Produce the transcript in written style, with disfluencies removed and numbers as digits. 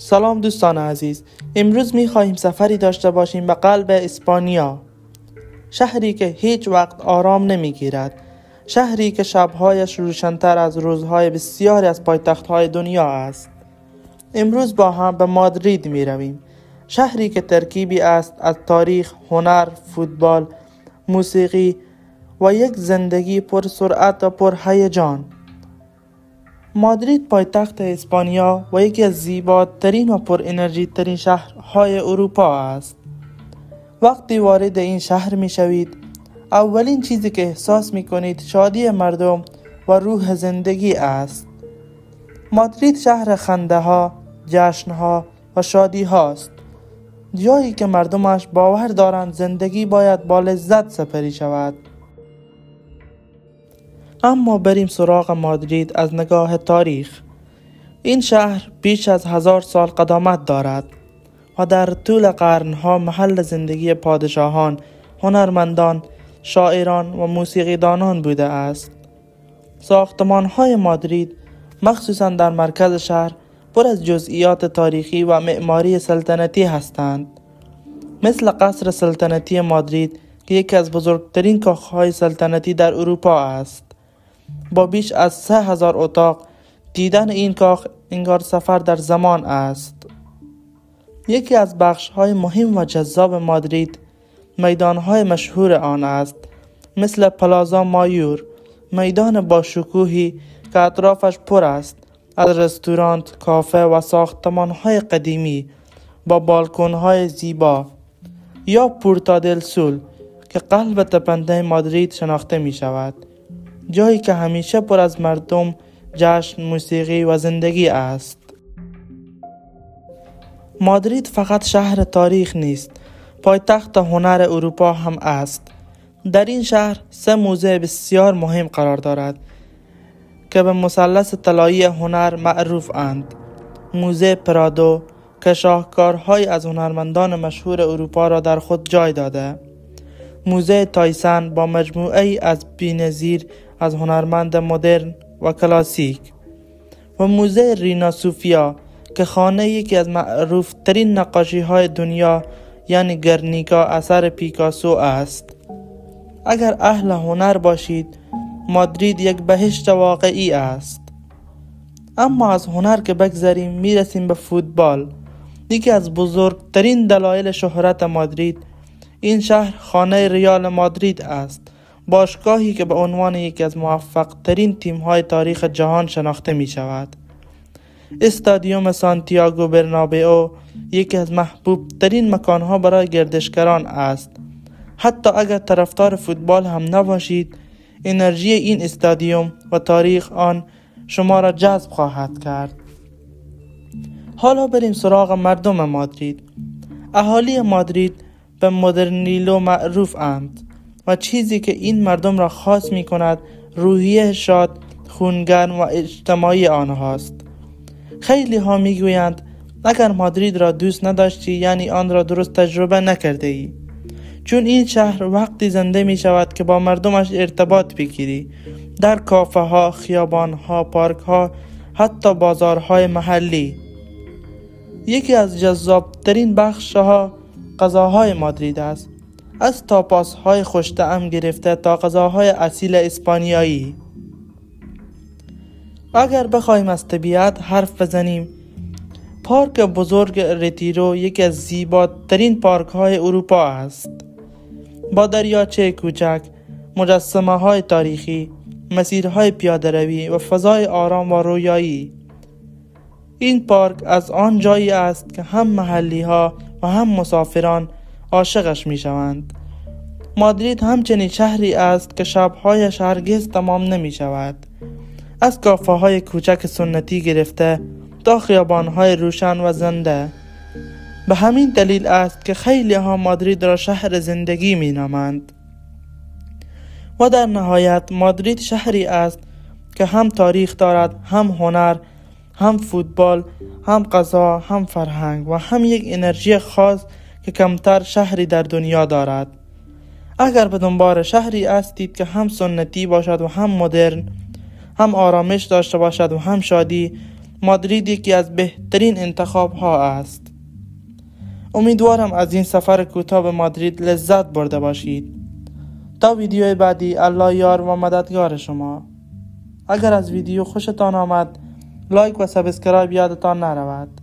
سلام دوستان عزیز، امروز می‌خواهیم سفری داشته باشیم به قلب اسپانیا، شهری که هیچ وقت آرام نمی‌گیرد، شهری که شب‌هایش روشن‌تر از روزهای بسیاری از پایتخت‌های دنیا است. امروز با هم به مادرید می‌رویم، شهری که ترکیبی است از تاریخ، هنر، فوتبال، موسیقی و یک زندگی پر سرعت و پر هیجان. مادرید پایتخت اسپانیا و یکی از زیباترین و پر انرژی ترین شهرهای اروپا است. وقتی وارد این شهر می شوید، اولین چیزی که احساس می کنید شادی مردم و روح زندگی است. مادرید شهر خنده ها، جشن ها و شادی هاست، جایی که مردمش باور دارند زندگی باید با لذت سپری شود. اما بریم سراغ مادرید از نگاه تاریخ. این شهر بیش از 1000 سال قدامت دارد و در طول قرنها محل زندگی پادشاهان، هنرمندان، شاعران و موسیقیدانان بوده است. ساختمان‌های مادرید، مخصوصاً در مرکز شهر، پر از جزئیات تاریخی و معماری سلطنتی هستند. مثل قصر سلطنتی مادرید که یکی از بزرگترین کاخهای سلطنتی در اروپا است. با بیش از 3000 اتاق، دیدن این کاخ انگار سفر در زمان است. یکی از بخش‌های مهم و جذاب مادرید میدان‌های مشهور آن است، مثل پلازا مایور، میدان با شکوهی که اطرافش پر است از رستوران، کافه و ساختمان‌های قدیمی با بالکن‌های زیبا، یا پورتا دل سول که قلب تپنده مادرید شناخته می شود، جایی که همیشه پر از مردم، جشن، موسیقی و زندگی است. مادرید فقط شهر تاریخ نیست، پایتخت هنر اروپا هم است. در این شهر 3 موزه بسیار مهم قرار دارد که به مثلث طلایی هنر معروف اند. موزه پرادو که شاهکارهای از هنرمندان مشهور اروپا را در خود جای داده، موزه تایسن با مجموعه‌ای از بی‌نظیر از هنرمند مدرن و کلاسیک، و موزه رینا سوفیا که خانه یکی از معروف ترین نقاشی های دنیا یعنی گرنیکا اثر پیکاسو است. اگر اهل هنر باشید، مادرید یک بهشت واقعی است. اما از هنر که بگذریم میرسیم به فوتبال. یکی از بزرگترین دلایل شهرت مادرید، این شهر خانه ریال مادرید است، باشگاهی که به عنوان یکی از موفق ترین تیم های تاریخ جهان شناخته می شود. استادیوم سانتیاگو برنابئو یکی از محبوب ترین مکان ها برای گردشگران است. حتی اگر طرفدار فوتبال هم نباشید، انرژی این استادیوم و تاریخ آن شما را جذب خواهد کرد. حالا بریم سراغ مردم مادرید. اهالی مادرید به مدرنیلو معروف اند و چیزی که این مردم را خاص می کند روحیه شاد، خونگرم و اجتماعی آنهاست. خیلی ها می گویند اگر مادرید را دوست نداشتی یعنی آن را درست تجربه نکرده ای، چون این شهر وقتی زنده می شود که با مردمش ارتباط بگیری، در کافه ها، خیابان ها، پارک ها، حتی بازارهای محلی. یکی از جذاب ترین بخش ها غذاهای مادرید است، از تاپاس های خوش طعم گرفته تا غذاهای اصیل اسپانیایی. اگر بخوایم از طبیعت حرف بزنیم، پارک بزرگ رتیرو یکی از زیباترین پارک های اروپا است، با دریاچه کوچک، مجسمه های تاریخی، مسیرهای پیاده روی و فضای آرام و رویایی. این پارک از آن جایی است که هم محلی ها و هم مسافران عاشقش می شوند. مادرید همچنین شهری است که شب‌هایش هرگز تمام نمی شود. از کافه های کوچک سنتی گرفته تا خیابان های روشن و زنده. به همین دلیل است که خیلی ها مادرید را شهر زندگی می نامند. و در نهایت مادرید شهری است که هم تاریخ دارد، هم هنر، هم فوتبال، هم غذا، هم فرهنگ و هم یک انرژی خاص که کمتر شهری در دنیا دارد. اگر به دنبال شهری هستید که هم سنتی باشد و هم مدرن، هم آرامش داشته باشد و هم شادی، مادرید یکی از بهترین انتخاب ها است. امیدوارم از این سفر کوتاه به مادرید لذت برده باشید. تا ویدیو بعدی، الله یار و مددگار شما. اگر از ویدیو خوشتان آمد، لایک و سابسکرایب یادتان نرود.